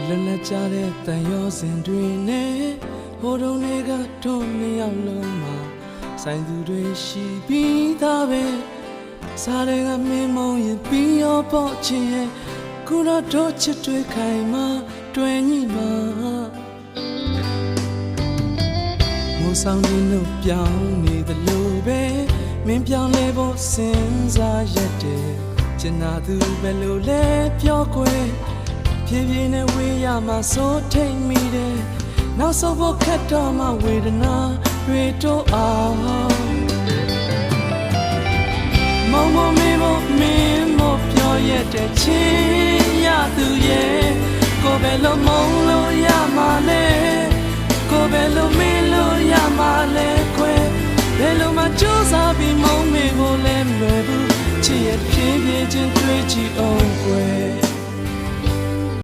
လက်ကြတဲ့တန်ရောစင်တွေနဲ့ဟိုတုန်းတွေကတို့နှစ်ယောက်လုံးမှာဆိုင်သူတွေရှိပြီးသားပဲစားတဲ့ကမင်းမောင်ရင်ပြီးရောပေါ့ချင်ရဲ့ခုတော့တို့ချစ်တွေခိုင်မှာတွေ့ညီမှာမိုးဆောင်ရင်တို့ပြောင်းနေသလိုပဲမင်းပြောင်းလဲဖို့စဉ်းစားရတယ်ကျင်နာသူပဲလို့လဲပြောခွေဖြည်းဖြည်းနဲ့ဝေးရမှာစိုးထိတ်မိတယ်နောက်ဆုံးဖို့ခက်တော့မှဝေဒနာတွေတိုးအောင်မောင်မောင်မေမို့မင်းမို့ပြောရတဲ့ချင်းရသူရဲ့ကိုပဲလို့မုန်းလို့ရမှာလဲကိုပဲလို့မင်းလို့ရမှာလဲခွဲဘယ်လိုမှကြိုးစားပြီးမုန်းမေဖို့လဲမလွယ်ဘူးချစ်ရဲ့ဖြည်းဖြည်းချင်းတွေ့ကြည့်အောင်ကွယ်